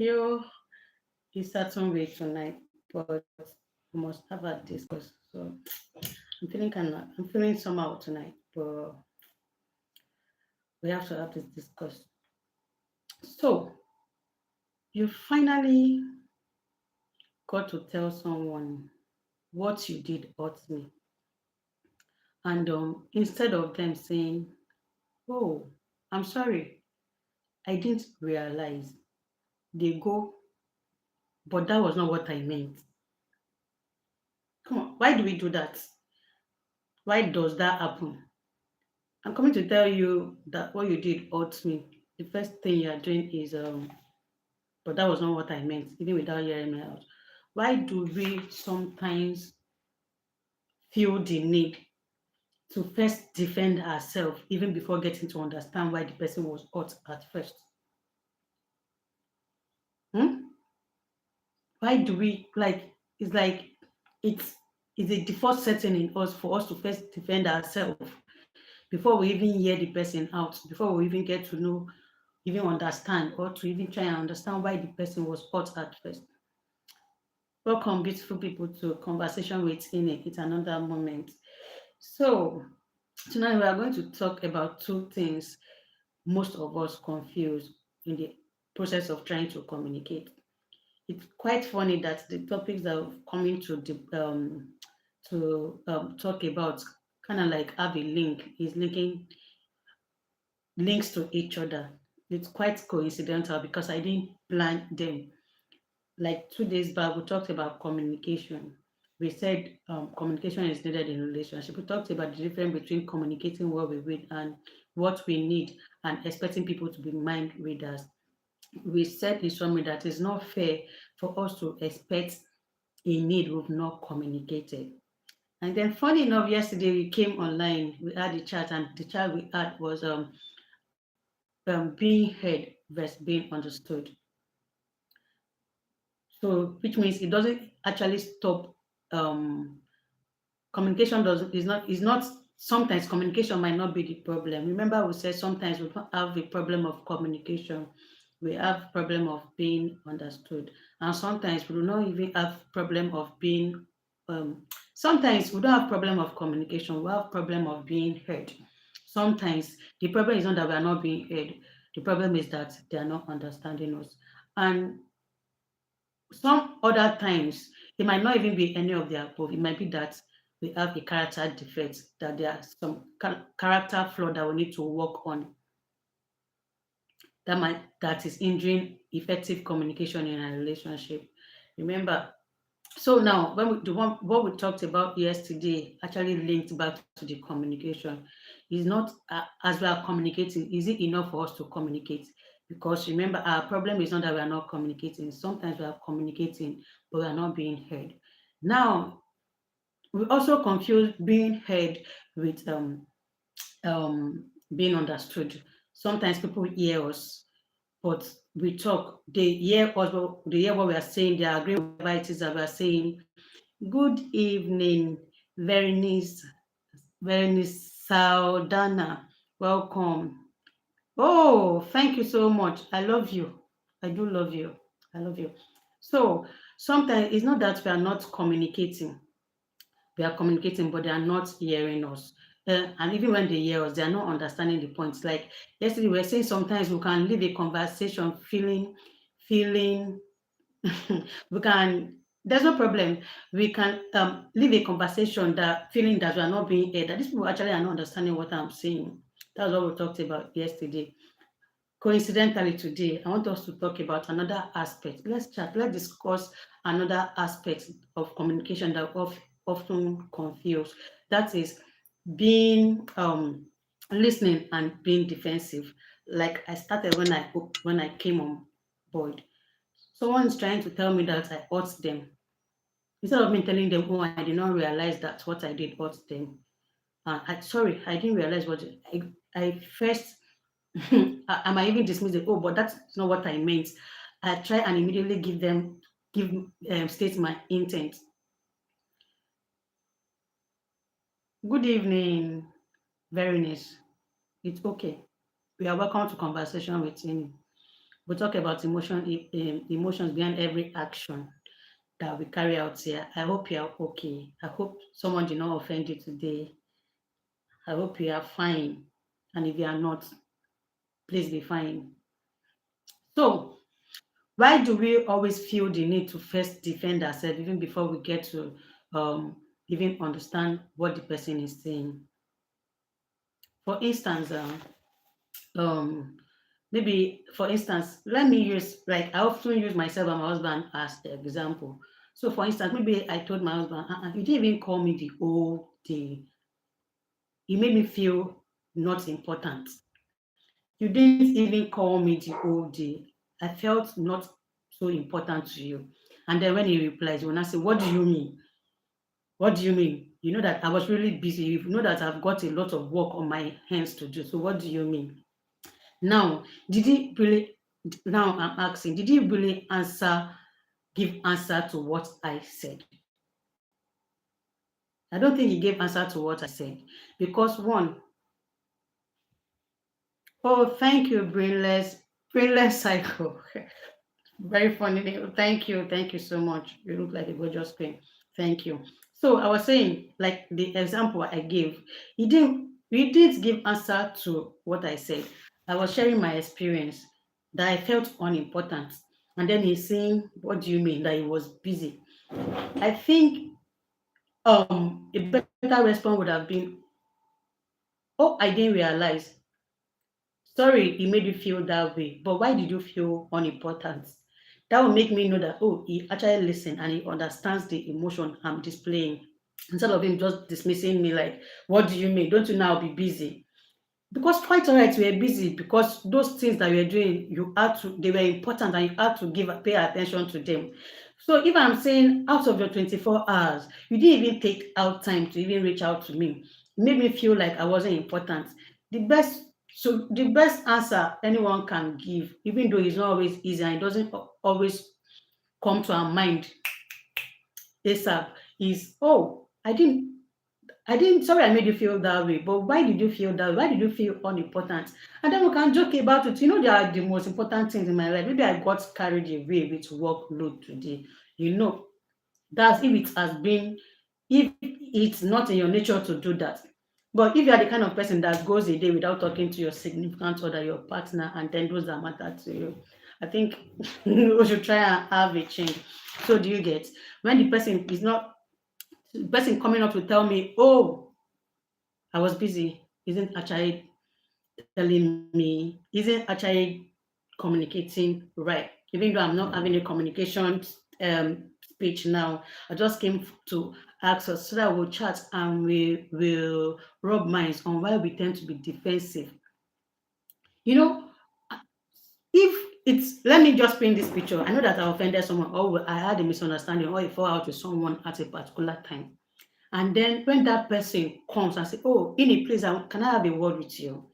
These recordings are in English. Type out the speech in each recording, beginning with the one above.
feel a certain way tonight, but we must have a discourse. So I'm feeling somehow tonight, but we have to have this discourse. So you finally got to tell someone what you did hurt me, and instead of them saying, "Oh, I'm sorry, I didn't realize," they go, "But that was not what I meant." Come on, why do we do that? Why does that happen? I'm coming to tell you that what you did hurts me. The first thing you are doing is, but that was not what I meant, even without hearing me out. Why do we sometimes feel the need to first defend ourselves even before getting to understand why the person was hurt at first? Hmm? Why do we like? It's like it's it's a default setting in us for us to first defend ourselves before we even hear the person out, before we even get to know, even understand, or to even try and understand why the person was hurt at first. Welcome, beautiful people, to Conversation with Ine. It's another moment. So, tonight we are going to talk about two things most of us confuse in the process of trying to communicate. It's quite funny that the topics that are coming to talk about kind of like have a link, is linking links to each other. It's quite coincidental because I didn't plan them. Like 2 days back, we talked about communication. We said communication is needed in relationship. We talked about the difference between communicating what we read and what we need, and expecting people to be mind readers. We said in summary that it's not fair for us to expect a need we've not communicated. And then, funny enough, yesterday we came online, we had the chat, and the chat we had was being heard versus being understood. So, which means it doesn't actually stop um, communication. Doesn't is not Sometimes communication might not be the problem. Remember, we said sometimes we don't have a problem of communication, we have problem of being understood, and sometimes we do not even have problem of being. Sometimes we don't have problem of communication. We have problem of being heard. Sometimes the problem is not that we are not being heard. The problem is that they are not understanding us. And some other times, it might not even be any of the above. It might be that we have a character defect, that there are some character flaw that we need to work on, that is hindering effective communication in a relationship. Remember, so now when what we talked about yesterday actually linked back to the communication. Is not as we are communicating, is it enough for us to communicate? Because remember, our problem is not that we are not communicating. Sometimes we are communicating, but we are not being heard. Now, we also confuse being heard with being understood. Sometimes people hear us, but we talk. They hear us, they hear what we are saying. They agree with whatever it is that we are saying. Good evening, Verenice, Verenice Saldana. Welcome. Oh, thank you so much. I love you. I do love you. I love you. So sometimes it's not that we are not communicating. We are communicating, but they are not hearing us. And even when they hear us, they are not understanding the points. Like yesterday, we were saying sometimes we can leave a conversation feeling we can, there's no problem. We can leave a conversation that feeling that we are not being heard, that these people actually are not understanding what I'm saying. That's what we talked about yesterday. Coincidentally, today, I want us to talk about another aspect. Let's discuss another aspect of communication that often confused. That is being listening and being defensive. Like I started when I came on board. Someone is trying to tell me that I hurt them. Instead of me telling them, oh, I did not realize that what I did hurt them. Sorry, I didn't realize what I first, I might even dismiss it. Oh, but that's not what I meant. I try and immediately give state my intent. Good evening, Veriness. It's okay. We are welcome to conversation with him. We talk about emotions behind every action that we carry out here. I hope you are okay. I hope someone did not offend you today. I hope you are fine. And if you are not, please be fine. So, why do we always feel the need to first defend ourselves even before we get to even understand what the person is saying? For instance, um, maybe for instance, let me use like I often use myself and my husband as the example. So, for instance, maybe I told my husband, you didn't even call me the whole day. You made me feel not important. You didn't even call me the whole day. I felt not so important to you. And then when he replies, when I say, what do you mean? What do you mean? You know that I was really busy. You know that I've got a lot of work on my hands to do. So what do you mean? Now, did he really, now I'm asking, did he really give answer to what I said? I don't think he gave answer to what I said because one, oh, thank you, brainless cycle. Very funny name. Thank you so much. You look like a gorgeous queen. Thank you. So I was saying, like the example I gave, he didn't give answer to what I said. I was sharing my experience that I felt unimportant. And then he's saying, what do you mean? That he was busy. I think a better response would have been, oh, I didn't realize. Sorry, it made you feel that way, but why did you feel unimportant? That will make me know that, oh, he actually listened and he understands the emotion I'm displaying. Instead of him just dismissing me like, what do you mean? Don't you now be busy? Because quite all right, we were busy because those things that we were doing, they were important and you had to pay attention to them. So if I'm saying out of your 24 hours, you didn't even take out time to even reach out to me, it made me feel like I wasn't important. The best the best answer anyone can give, even though it's not always easy and it doesn't always come to our mind ASAP, is oh, sorry I made you feel that way, but why did you feel that way? Why did you feel unimportant? And then we can joke about it. You know, they are the most important things in my life. Maybe I got carried away with workload today. You know, that's if it's not in your nature to do that. But if you are the kind of person that goes a day without talking to your significant other, your partner, and then those that matter to you, I think we should try and have a change. So do you get when the person coming up to tell me, oh, I was busy, isn't actually telling me, isn't actually communicating right. Even though I'm not having a communication speech now, I just came to ask us so that we'll chat and we will rub minds on why we tend to be defensive. You know, if let me just paint this picture. I know that I offended someone or I had a misunderstanding or I fall out with someone at a particular time. And then when that person comes and say, oh, Ini, please, can I have a word with you?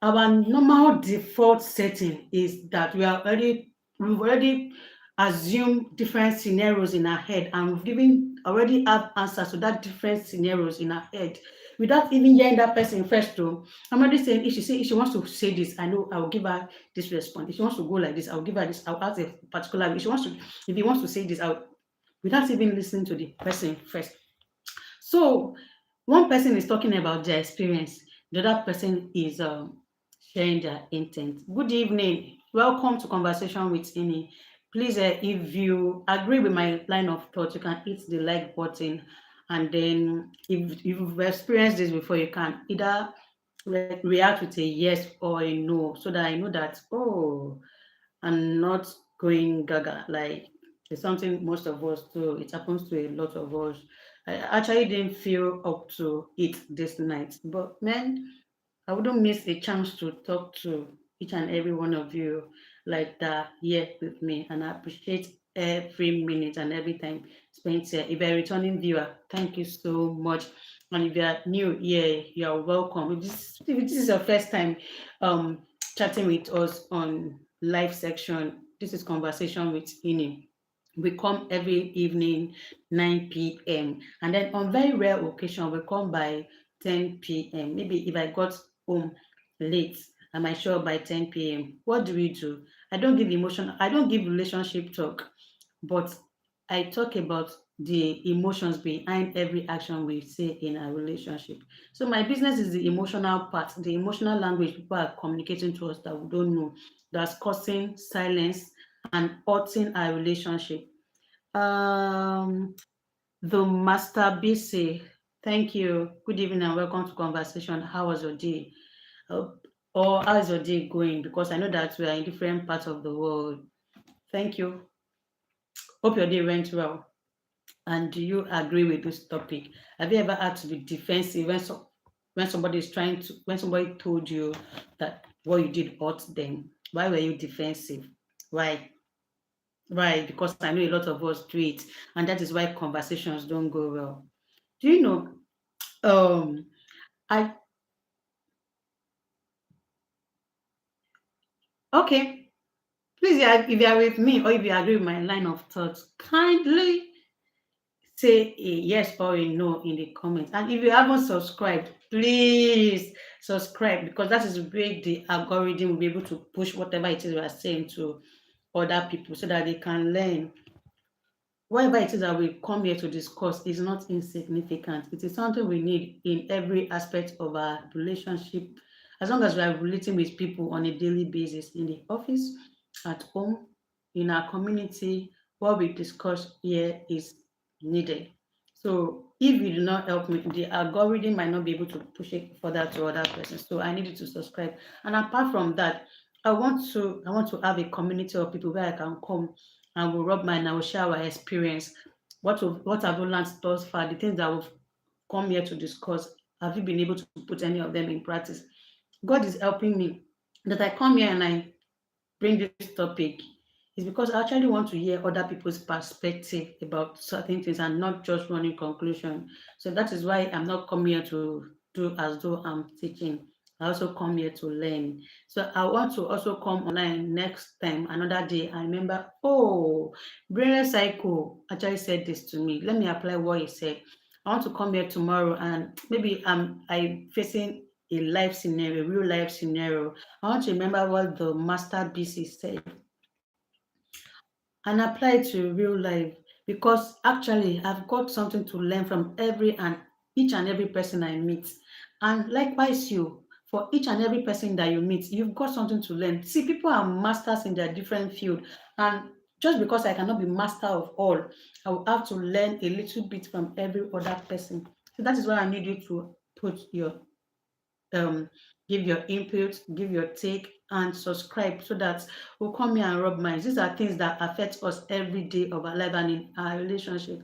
Our normal default setting is that we've already assumed different scenarios in our head and we've even already have answers to that different scenarios in our head without even hearing that person first though. I'm already saying if she wants to say this, I know I will give her this response. If she wants to go like this, I'll give her this. I'll ask a particular way. If he wants to say this, without even listening to the person first. So one person is talking about their experience, the other person is sharing their intent. Good evening. Welcome to Conversation with Ini. Please, if you agree with my line of thought, you can hit the like button. And then if you've experienced this before, you can either react with a yes or a no so that I know that, oh, I'm not going gaga. Like it's something most of us do. It happens to a lot of us. I actually didn't feel up to it this night, but man, I wouldn't miss a chance to talk to each and every one of you like that here with me, and I appreciate every minute and every time spent here. If you're a returning viewer, thank you so much. And if you're new here, you're welcome. If this is your first time chatting with us on live section, this is Conversation with Ini. We come every evening, 9 p.m. And then on very rare occasion, we come by 10 p.m. Maybe if I got home late I might show up by 10 p.m. What do we do? I don't give relationship talk, but I talk about the emotions behind every action we say in a relationship. So my business is the emotional part, the emotional language people are communicating to us that we don't know, that's causing silence and hurting our relationship. Um, the Master BC, thank you. Good evening and welcome to conversation. How was your day? Uh, or how is your day going? Because I know that we are in different parts of the world. Thank you. Hope your day went well. And do you agree with this topic? Have you ever had to be defensive when somebody is trying to when somebody told you that what you did hurt them? Why were you defensive? Why? Why? Because I know a lot of us do it, and that is why conversations don't go well. Do you know? Um, I okay. Please, yeah, if you are with me or if you agree with my line of thought, kindly say a yes or a no in the comments. And if you haven't subscribed, please subscribe because that is where the algorithm will be able to push whatever it is we are saying to other people so that they can learn. Whatever it is that we come here to discuss is not insignificant. It is something we need in every aspect of our relationship. As long as we are relating with people on a daily basis in the office, at home, in our community, what we discuss here is needed. So if you do not help me, the algorithm might not be able to push it further to other persons. So I need you to subscribe. And apart from that, I want to have a community of people where I can come and we'll rub mind and we'll share our experience. What have you learned thus far? The things that we've come here to discuss. Have you been able to put any of them in practice? God is helping me that I come here and I bring this topic is because I actually want to hear other people's perspective about certain things and not just running conclusion. So that is why I'm not coming here to do as though I'm teaching. I also come here to learn. So I want to also come online next time, another day. I remember, oh, Brain Cycle actually said this to me. Let me apply what he said. I want to come here tomorrow and maybe I facing a life scenario, real life scenario. I want to remember what the master BC said and apply it to real life because actually I've got something to learn from every and each and every person I meet. And likewise, you, for each and every person that you meet, you've got something to learn. See, people are masters in their different field. And just because I cannot be master of all, I will have to learn a little bit from every other person. So that is why I need you to put your um, give your input, give your take, and subscribe so that we'll come here and rub minds. These are things that affect us every day of our life and in our relationship.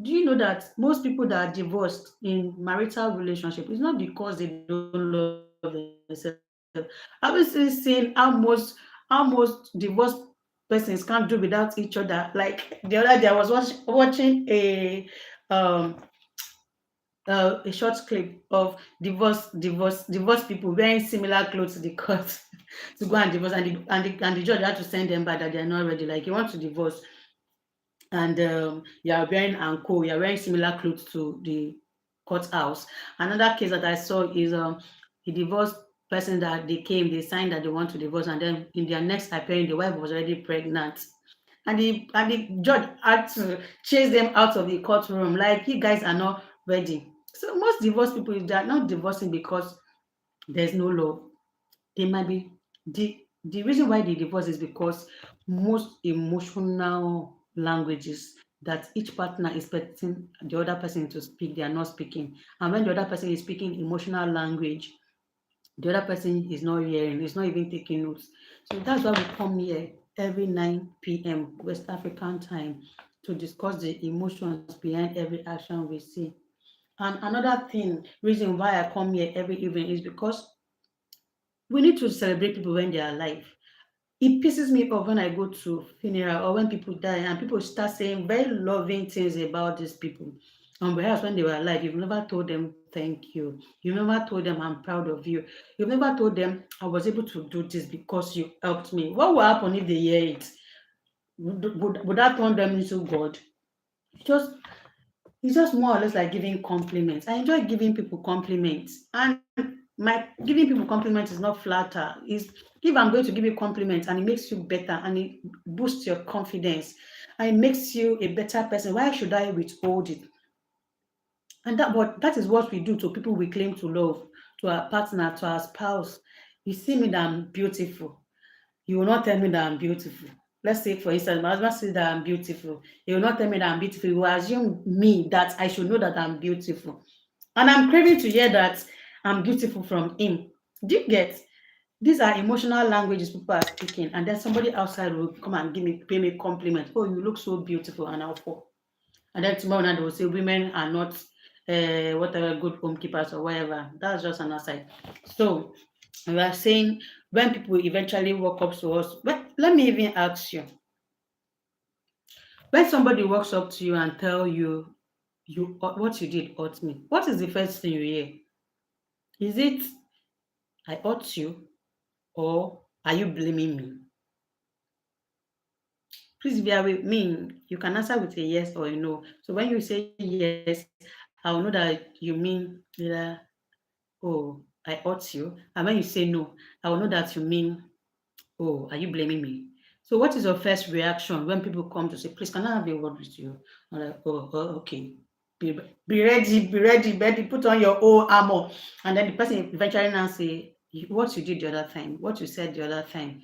Do you know that most people that are divorced in marital relationship is not because they don't love themselves? I've been seeing how most divorced persons can't do without each other. Like the other day, I was watching um a short clip of divorced people wearing similar clothes to the court to go and divorce, and the judge had to send them back that they are not ready. Like you want to divorce, and you are wearing anko, you are wearing similar clothes to the courthouse. Another case that I saw is a divorced person that they signed that they want to divorce, and then in their next appearing, the wife was already pregnant. And the judge had to chase them out of the courtroom, like you guys are not ready. So most divorced people, they are not divorcing because there's no love. They might be the reason why they divorce is because most emotional languages that each partner is expecting the other person to speak, they are not speaking. And when the other person is speaking emotional language, the other person is not hearing, is not even taking notes. So that's why we come here every 9 p.m. West African time to discuss the emotions behind every action we see. And another reason why I come here every evening is because we need to celebrate people when they are alive. It pisses me off when I go to funeral or when people die and people start saying very loving things about these people. And whereas when they were alive, you've never told them thank you. You never told them I'm proud of you. You've never told them I was able to do this because you helped me. What will happen if they hear it? Would that turn them into God? It's just it's just more or less like giving compliments. I enjoy giving people compliments. And my giving people compliments is not flatter. Is if I'm going to give you compliments and it makes you better and it boosts your confidence and it makes you a better person, why should I withhold it? And that is what we do to people we claim to love, to our partner, to our spouse. You see me that I'm beautiful. You will not tell me that I'm beautiful. Let's say, for instance, my husband says that I'm beautiful. He will not tell me that I'm beautiful. He will assume me that I should know that I'm beautiful. And I'm craving to hear that I'm beautiful from him. Do you get? These are emotional languages people are speaking, and then somebody outside will come and pay me compliment. Oh, you look so beautiful, and I'll fall. And then tomorrow night they will say women are not whatever good homekeepers or whatever. That's just an aside. So we are saying when people eventually walk up to us, but let me even ask you, when somebody walks up to you and tell you what you did hurt me, what is the first thing you hear? Is it I hurt you or are you blaming me? Please bear with me. You can answer with a yes or a no. So when you say yes, I'll know that you mean either, oh, I hurt you. And when you say no, I will know that you mean, oh, are you blaming me? So what is your first reaction when people come to say, please, can I have a word with you? I'm like, okay. Be ready, be ready, put on your whole armor. And then the person eventually now say, what you did the other time, what you said the other time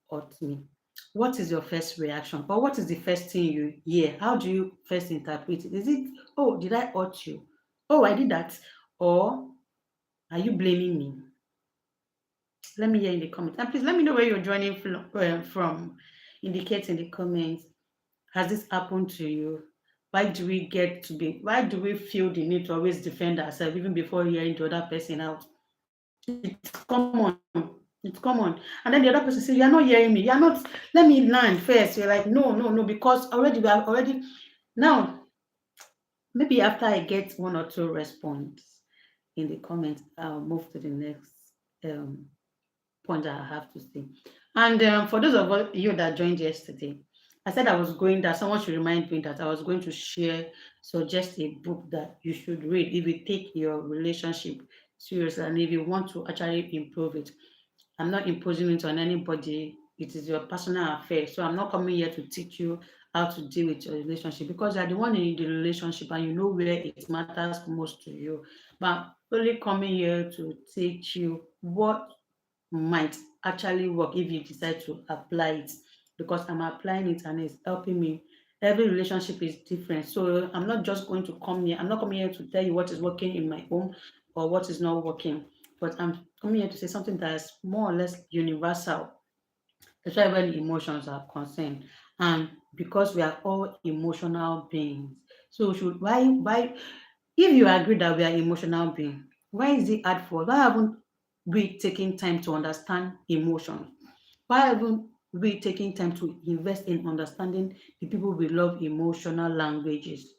hurt me. What is your first reaction? Or what is the first thing you hear? How do you first interpret it? Is it, oh, did I hurt you? Oh, I did that. Or are you blaming me? Let me hear in the comments. And please let me know where you're joining from. Indicate in the comments. Has this happened to you? Why do we feel the need to always defend ourselves even before hearing the other person out? It's common. It's common. And then the other person says, you're not hearing me. You're not, let me learn first. You're like, no, no, no, because already we are already now. Maybe after I get one or two response in the comments, I'll move to the next um point that I have to say. And for those of you that joined yesterday, I said I was going that someone should remind me that I was going to suggest a book that you should read if you take your relationship seriously and if you want to actually improve it. I'm not imposing it on anybody. It is your personal affair. So I'm not coming here to teach you how to deal with your relationship because you're the one in the relationship and you know where it matters most to you. But I'm only coming here to teach you what might actually work if you decide to apply it because I'm applying it and it's helping me. Every relationship is different. So I'm not just going to come here. I'm not coming here to tell you what is working in my home or what is not working, but I'm coming here to say something that is more or less universal, especially when emotions are concerned. And because we are all emotional beings. So should why if you agree that we are emotional beings, why is it hard for us? Why haven't we taken time to understand emotions? Why haven't we taking time to invest in understanding the people we love emotional languages?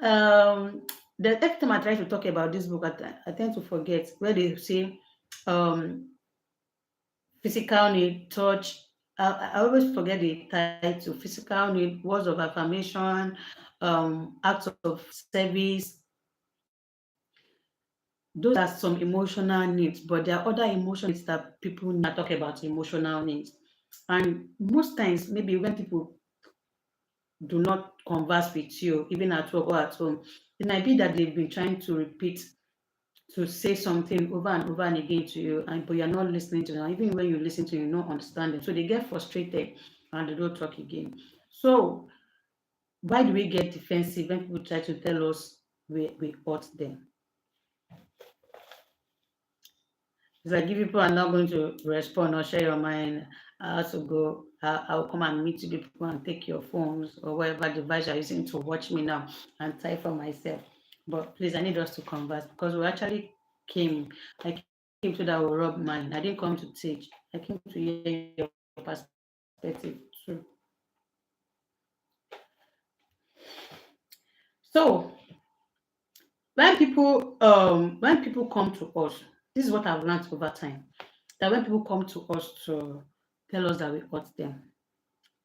The every time I try to talk about this book, I tend to forget where they say um, physical need, touch. I always forget the title. Physical need, words of affirmation, acts of service, those are some emotional needs, but there are other emotional needs that people need to talk about emotional needs. And most times, maybe when people do not converse with you, even at work or at home, it might be that they've been trying to repeat to say something over and over and again to you, and but you're not listening to them. Even when you listen to them, you don't understand them. So they get frustrated and they don't talk again. So why do we get defensive when people try to tell us we hurt them? It's like if people are not going to respond or share your mind, I have to go. I'll come and meet you people and take your phones or whatever device you're using to watch me now and type for myself. But please, I need us to converse because we actually came. I came to that will rub mine. I didn't come to teach. I came to hear your perspective too. So when people come to us, this is what I've learned over time. That when people come to us to tell us that we hurt them,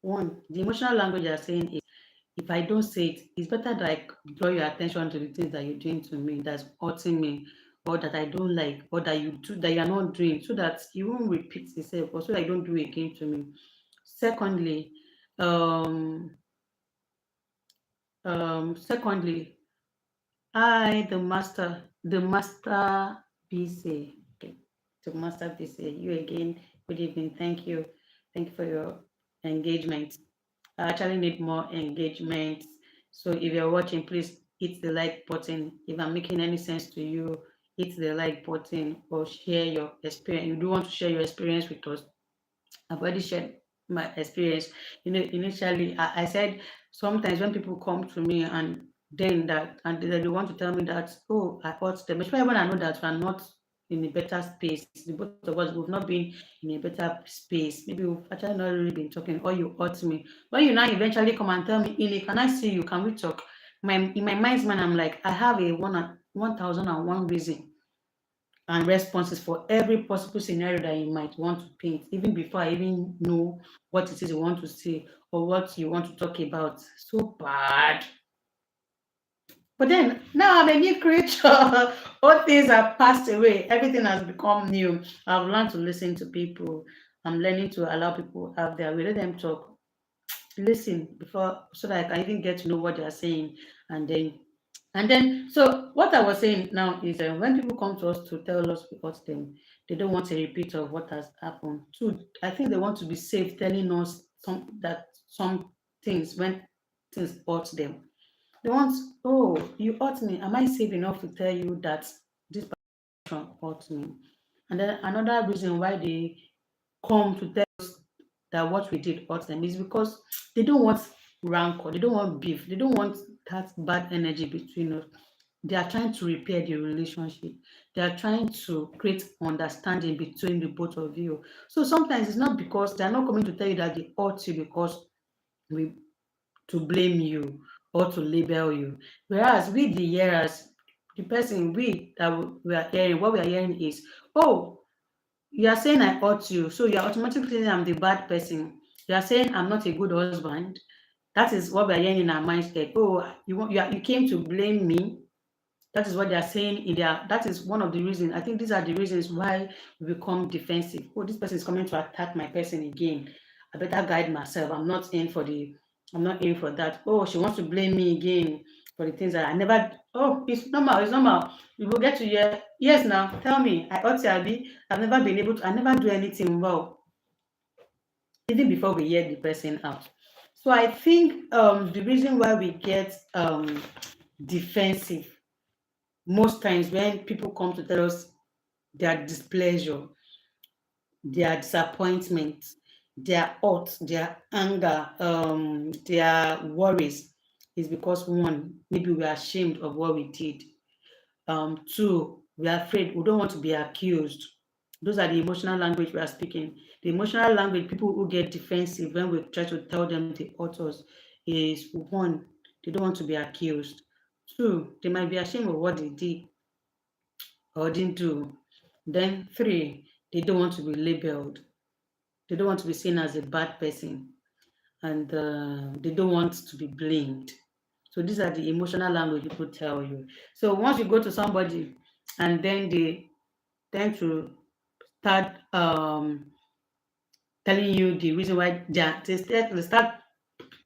one, the emotional language you're saying is if I don't say it, it's better that I draw your attention to the things that you're doing to me that's hurting me or that I don't like, or that you do that you are not doing, so that you won't repeat yourself, or so that you don't do again to me. Secondly, um, secondly, the master BC. Okay, to master BC, you again. Good evening. Thank you for your engagement. I actually need more engagement. So if you're watching, please hit the like button. If I'm making any sense to you, hit the like button or share your experience. You do want to share your experience with us. I've already shared my experience. Initially, I said sometimes when people come to me and then that and they want to tell me that, oh, I hurt them, especially when I know that we're not in a better space. The both of us, we've not been in a better space. Maybe we've actually not really been talking, or you hurt me. When you now eventually come and tell me, Ili, can I see you? Can we talk? In my mind's mind, I'm like, I have a 1,001 reason and responses for every possible scenario that you might want to paint, even before I even know what it is you want to say or what you want to talk about. So bad. But then now I'm a new creature. All things have passed away. Everything has become new. I've learned to listen to people. I'm learning to allow people have their way. Let them talk. Listen before so that I can even get to know what they are saying, and then so what I was saying now is when people come to us to tell us we hurt them, they don't want a repeat of what has happened. Two, I think they want to be safe telling us some things when things hurt them. They want, oh, you hurt me. Am I safe enough to tell you that this person hurt me? And then another reason why they come to tell that what we did hurt them is because they don't want rancor, they don't want beef, they don't want that bad energy between us. They are trying to repair the relationship. They are trying to create understanding between the both of you. So sometimes it's not because they are not coming to tell you that they hurt you because we to blame you or to label you. Whereas we the hearers, the person we that we are hearing, what we are hearing is, oh, you are saying I hurt you, so you are automatically saying I'm the bad person. You are saying I'm not a good husband. That is what we are hearing in our mindset. Oh, you came to blame me. That is what they are saying in their. That is one of the reasons. I think these are the reasons why we become defensive. Oh, this person is coming to attack my person again. I better guide myself. I'm not in for the. I'm not in for that. Oh, she wants to blame me again for the things that I never. Oh, it's normal. It's normal. You will get to hear. Yes, now tell me. I ought to be. I've never been able to. I never do anything well, even before we hear the person out. So I think the reason why we get defensive most times when people come to tell us their displeasure, their disappointment, their hurt, their anger, their worries, is because one, maybe we are ashamed of what we did. Two, we are afraid, we don't want to be accused. Those are the emotional language we are speaking. The emotional language, people who get defensive when we try to tell them the authors, is one, they don't want to be accused. Two, they might be ashamed of what they did or didn't do. Then three, they don't want to be labeled. They don't want to be seen as a bad person, and they don't want to be blamed. So these are the emotional language people tell you. So once you go to somebody and then they tend to start telling you the reason why they start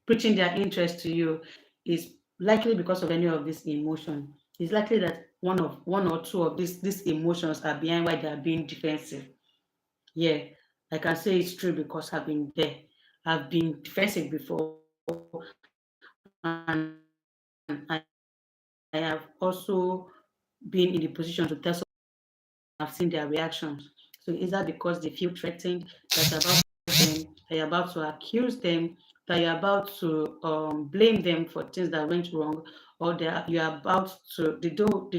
preaching their interest to you, is likely because of any of this emotion. It's likely that one or two of these emotions are behind why they are being defensive. Yeah, I can say it's true because I've been there. I've been defensive before, and I have also been in the position to tell someone I've seen their reactions. So is that because they feel threatened that you're about to them, that you're about to accuse them, that you're about to blame them for things that went wrong, or you're about to they don't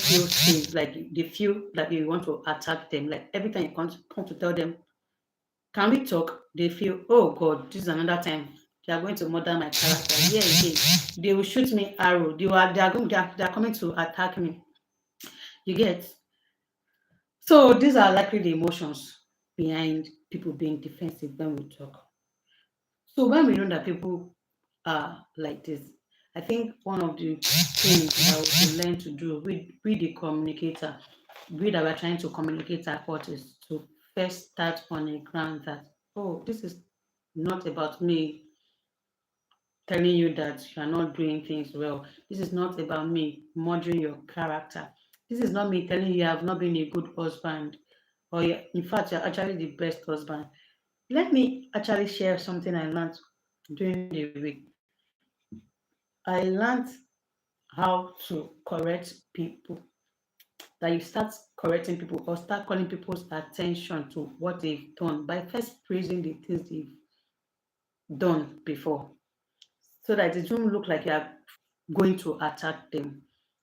feel safe, like they feel like you want to attack them. Like every time you come to tell them, can we talk? They feel, oh God, this is another time. They are going to murder my character. Yeah, again. They will shoot me arrow. They are coming to attack me. You get? So these are likely the emotions behind people being defensive when we talk. So when we know that people are like this, I think one of the things that we should learn to do with the communicator, we that we're trying to communicate our thoughts, is to first start on a ground that, oh, this is not about me telling you that you are not doing things well. This is not about me murdering your character. This is not me telling you have not been a good husband, or in fact, you're actually the best husband. Let me actually share something I learned during the week. I learned how to correct people. That you start correcting people or start calling people's attention to what they've done by first praising the things they've done before, so that it won't look like you are going to attack them.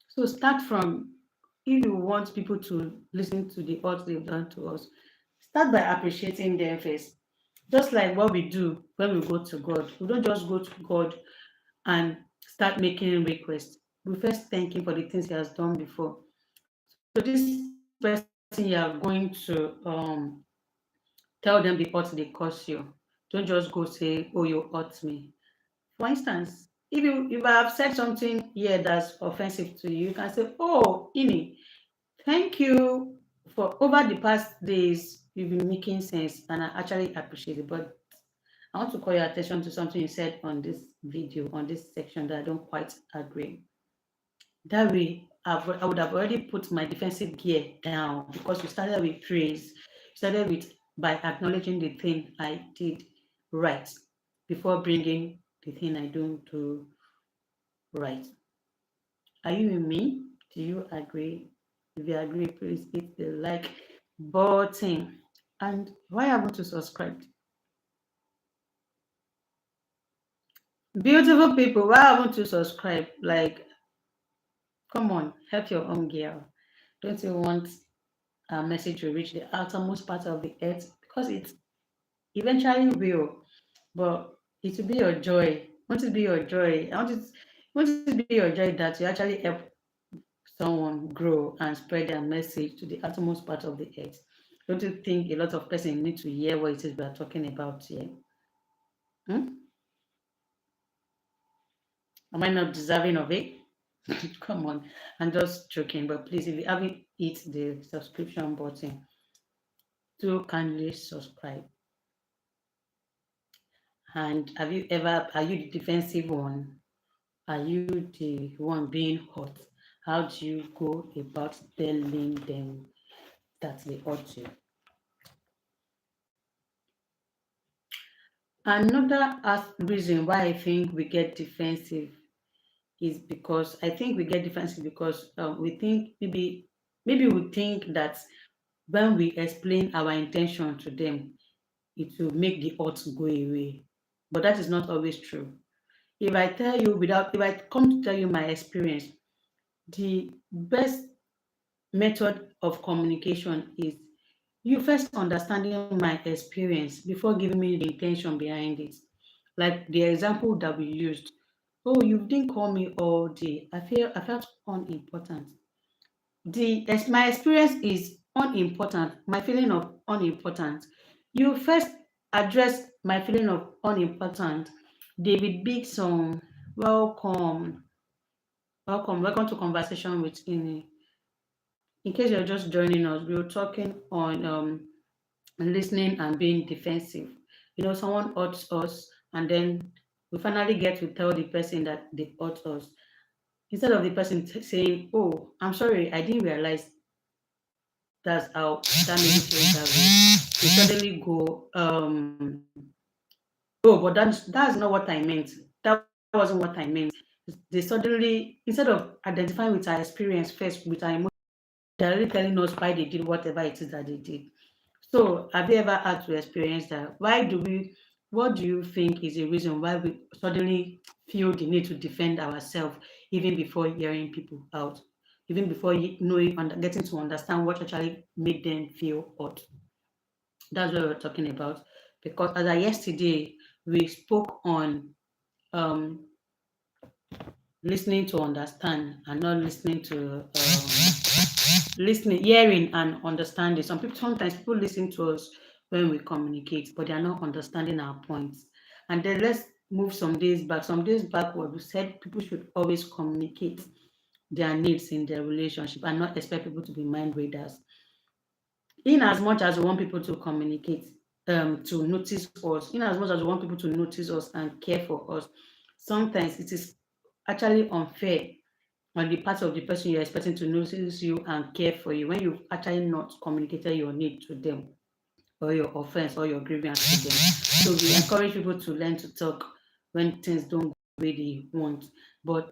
So start from, if you want people to listen to the what they've done to us, start by appreciating them first. Just like what we do when we go to God. We don't just go to God and start making requests. We first thank Him for the things He has done before. So this person you are going to tell them the hurt they cause you. Don't just go say, "Oh, you hurt me." For instance, if I have said something here that's offensive to you, you can say, "Oh, Ini, thank you for over the past days. You've been making sense, and I actually appreciate it." But I want to call your attention to something you said on this video, on this section, that I don't quite agree. That way, I would have already put my defensive gear down, because we started with praise. Started with by acknowledging the thing I did right before bringing the thing I don't do right. Are you with me? Do you agree? If you agree, please hit the like button. And why haven't you subscribed? Beautiful people, why haven't you subscribed? Like, come on, help your own girl. Don't you want a message to reach the outermost part of the earth? Because it eventually will, but it will be your joy. Want it to be your joy. Want it to be your joy that you actually help someone grow and spread their message to the uttermost part of the earth. Don't you think a lot of persons need to hear what it is we are talking about here? Hmm? Am I not deserving of it? Come on, I'm just joking. But please, if you haven't hit the subscription button, do kindly subscribe. And are you the defensive one? Are you the one being hurt? How do you go about telling them that they hurt you? Another reason why I think we get defensive is because I think we get defensive because we think maybe we think that when we explain our intention to them, it will make the hurt go away. But that is not always true. If I come to tell you my experience, the best method of communication is you first understanding my experience before giving me the intention behind it. Like the example that we used. Oh, you didn't call me all day. I felt unimportant. My experience is unimportant. My feeling of unimportant. You first address my feeling of unimportant. David Bigson, welcome, welcome to Conversation with Ini. In case you're just joining us, we were talking on listening and being defensive. You know, someone hurts us, and then we finally get to tell the person that they hurt us. Instead of the person saying, "Oh, I'm sorry, I didn't realize that's how that made you feel that way," they suddenly go, "Oh, but that's not what I meant. That wasn't what I meant." They suddenly, instead of identifying with our experience first, with our emotions, they're already telling us why they did whatever it is that they did. So, have you ever had to experience that? What do you think is the reason why we suddenly feel the need to defend ourselves even before hearing people out, even before knowing and getting to understand what actually made them feel hurt? That's what we're talking about. Because as of yesterday, we spoke on um, listening to understand and not listening to listening, hearing and understanding. Sometimes people listen to us when we communicate, but they are not understanding our points. And then let's moved some days back. Some days backward, we said people should always communicate their needs in their relationship and not expect people to be mind readers. In as much as we want people to communicate, to notice us, in as much as we want people to notice us and care for us, sometimes it is actually unfair on the part of the person you're expecting to notice you and care for you when you've actually not communicated your need to them or your offense or your grievance to them. So we encourage people to learn to talk when things don't go the way they want. But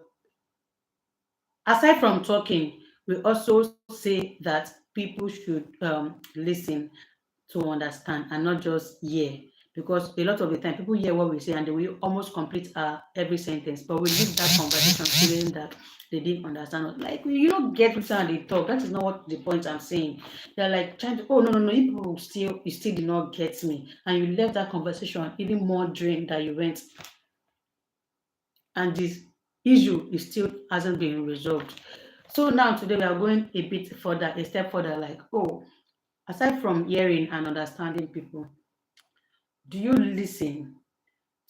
aside from talking, we also say that people should listen to understand and not just hear. Because a lot of the time people hear what we say and they will almost complete every sentence, but we leave that conversation feeling that they didn't understand us. Like you don't get what they talk. That is not what the point I'm saying. They're like trying to, oh no, no, no, you still did not get me. And you left that conversation even more drained than you went. And this issue is still hasn't been resolved. So now today we are going a bit further, a step further, like, oh, aside from hearing and understanding people, do you listen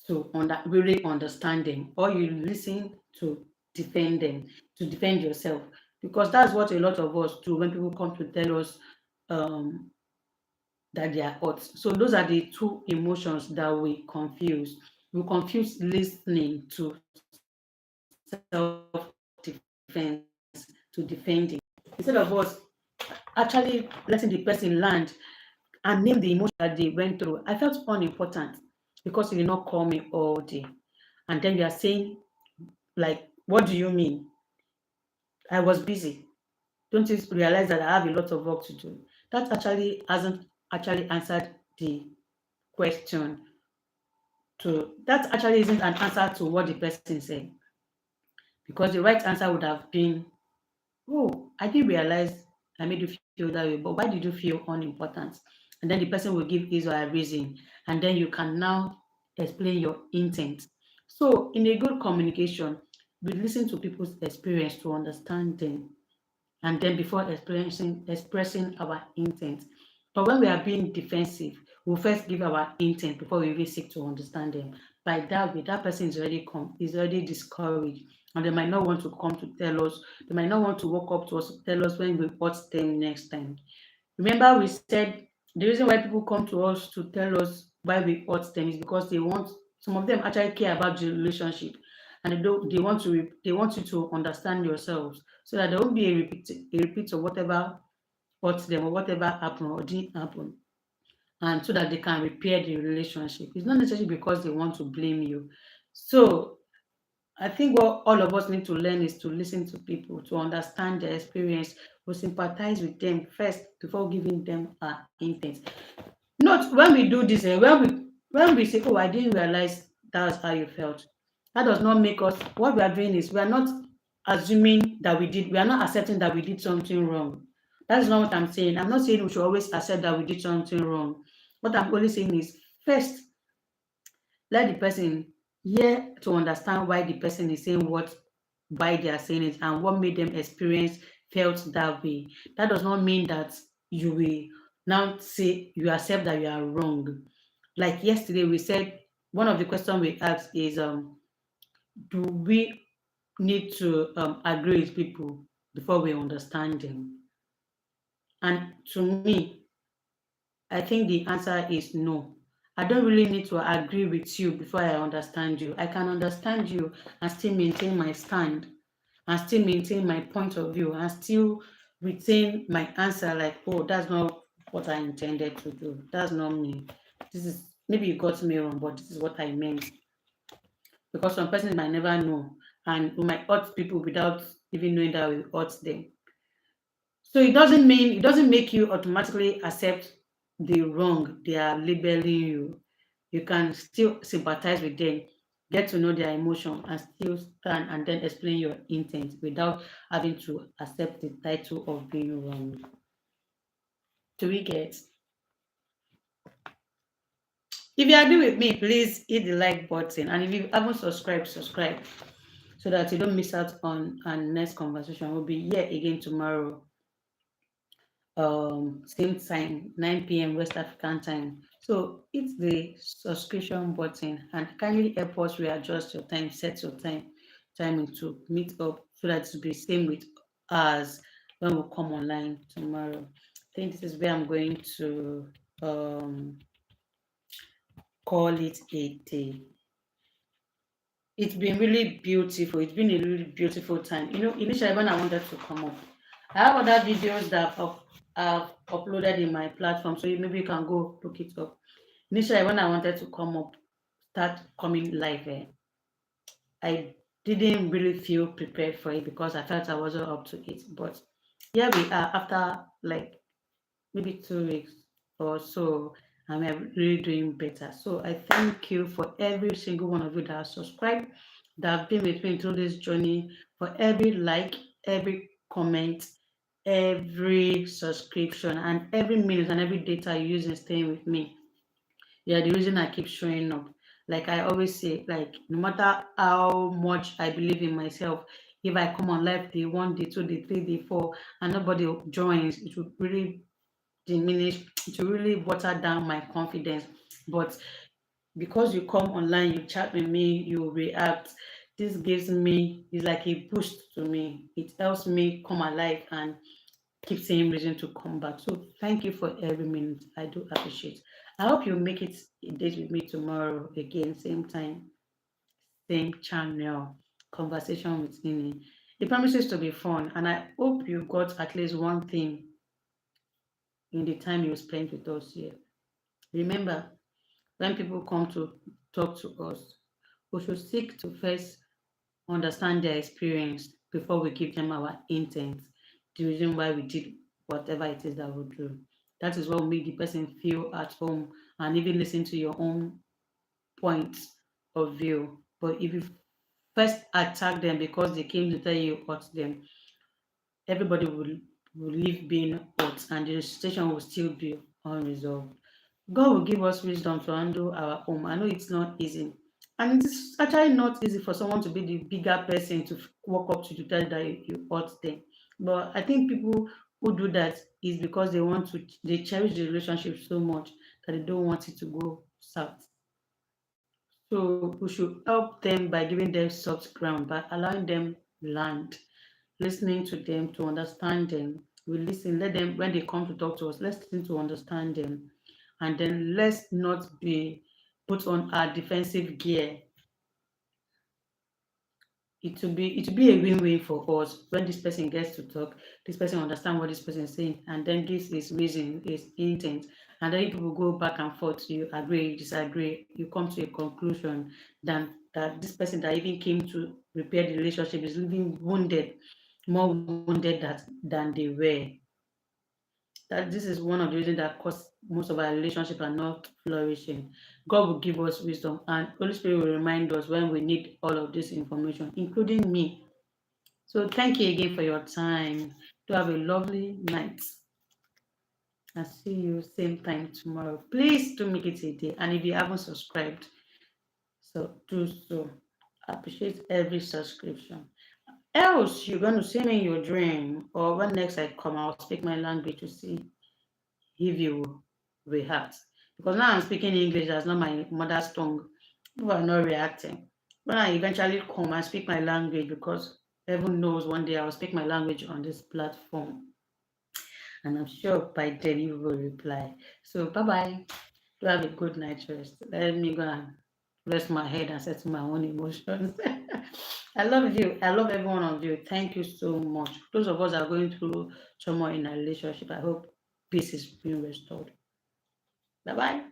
to really understand them, or you listen to defend them, to defend yourself? Because that's what a lot of us do when people come to tell us um, that they are hurt. So those are the two emotions that we confuse. We confuse listening to self-defense, to defending. Instead of us actually letting the person land and name the emotion that they went through. I felt unimportant because you did not call me all day. And then you are saying, like, what do you mean? I was busy. Don't you realize that I have a lot of work to do? That actually hasn't actually answered the question to that actually isn't an answer to what the person said. Because the right answer would have been, oh, I didn't realize I made you feel that way, but why did you feel unimportant? And then the person will give his or her reason, and then you can now explain your intent. So, in a good communication, we listen to people's experience to understand them, and then before expressing our intent. But when we are being defensive, we'll first give our intent before we even seek to understand them. By that way, that person is already discouraged, and they might not want to come to tell us. They might not want to walk up to us to tell us when we hurt them next time. Remember, we said the reason why people come to us to tell us why we hurt them is because they want, some of them actually care about the relationship, and they want you to understand yourselves so that there won't be a repeat of whatever hurt them or whatever happened or didn't happen, and so that they can repair the relationship. It's not necessarily because they want to blame you. So I think what all of us need to learn is to listen to people, to understand their experience, to sympathize with them first before giving them our intent. Not when we do this, when we say, "Oh, I didn't realize that's how you felt." That does not make us. What we are doing is we are not assuming that we did. We are not accepting that we did something wrong. That's not what I'm saying. I'm not saying we should always accept that we did something wrong. What I'm only saying is first let the person hear to understand why the person is saying what, why they are saying it, and what made them experience felt that way. That does not mean that you will now say you accept that you are wrong. Like yesterday, we said one of the questions we asked is do we need to agree with people before we understand them? And to me, I think the answer is no. I don't really need to agree with you before I understand you. I can understand you and still maintain my stand and still maintain my point of view and still retain my answer like, oh, that's not what I intended to do. That's not me. This is maybe you got me wrong, but this is what I meant. Because some persons might never know and we might hurt people without even knowing that we hurt them. So it doesn't make you automatically accept the wrong they are labeling you. You can still sympathize with them, get to know their emotion, and still stand and then explain your intent without having to accept the title of being wrong. Do we get? If you agree with me, please hit the like button. And if you haven't subscribed, subscribe so that you don't miss out on our next conversation. We'll be here again tomorrow, same time, 9 p.m. West African time. So hit the subscription button and kindly help us readjust your time, set your timing to meet up so that it will be same with us when we come online tomorrow. I think this is where I'm going to um, call it a day. It's been really beautiful. It's been a really beautiful time. Initially when I wanted to come up, I have other videos that I've uploaded in my platform, so maybe you can go look it up. Initially, when I wanted to come up, start coming live, I didn't really feel prepared for it because I felt I wasn't up to it. But here we are after like maybe 2 weeks or so, and we're really doing better. So I thank you for every single one of you that have subscribed, that have been with me through this journey, for every like, every comment, every subscription, and every minute and every data you use in staying with me. Yeah, the reason I keep showing up. Like I always say, like no matter how much I believe in myself, if I come on live day one, day two, day three, day four, and nobody joins, it will really diminish, it will really water down my confidence. But because you come online, you chat with me, you react, this gives me, it's like a boost to me. It helps me come alive and keep saying reason to come back. So thank you for every minute. I do appreciate. I hope you make it a date with me tomorrow again, same time, same channel, conversation with Nini. It promises to be fun, and I hope you got at least one thing in the time you spent with us here. Remember, when people come to talk to us, we should seek to first understand their experience before we give them our intent, the reason why we did whatever it is that we do. That is what will make the person feel at home and even listen to your own points of view. But if you first attack them because they came to tell you what them, everybody will leave being hurt and the situation will still be unresolved. God will give us wisdom to handle our home. I know it's not easy. And it's actually not easy for someone to be the bigger person to walk up to you to tell that you hurt them. But I think people who do that is because they cherish the relationship so much that they don't want it to go south. So we should help them by giving them soft ground, by allowing them land, listening to them to understand them. We listen, let them, when they come to talk to us, let's listen to understand them. And then let's not be put on our defensive gear. It will be a win-win for us when this person gets to talk, this person understand what this person is saying, and then gives his reason, his intent, and then people go back and forth, you agree, you disagree, you come to a conclusion, than that this person that even came to repair the relationship is living wounded, more wounded than they were. That this is one of the reasons that cause most of our relationships are not flourishing. God will give us wisdom, and Holy Spirit will remind us when we need all of this information, including me. So thank you again for your time. Do have a lovely night. I'll see you same time tomorrow. Please do make it a day. And if you haven't subscribed, so do so. I appreciate every subscription. Else you're going to see me in your dream, or when next I come, I'll speak my language to see if you react. Because now I'm speaking English, that's not my mother's tongue. People are not reacting. When I eventually come and speak my language, because heaven knows one day I'll speak my language on this platform. And I'm sure by then you will reply. So bye bye. Do have a good night rest. Let me go and rest my head and settle my own emotions. I love you. I love every one of you. Thank you so much. Those of us that are going through trauma in a relationship, I hope peace is being restored. Bye bye.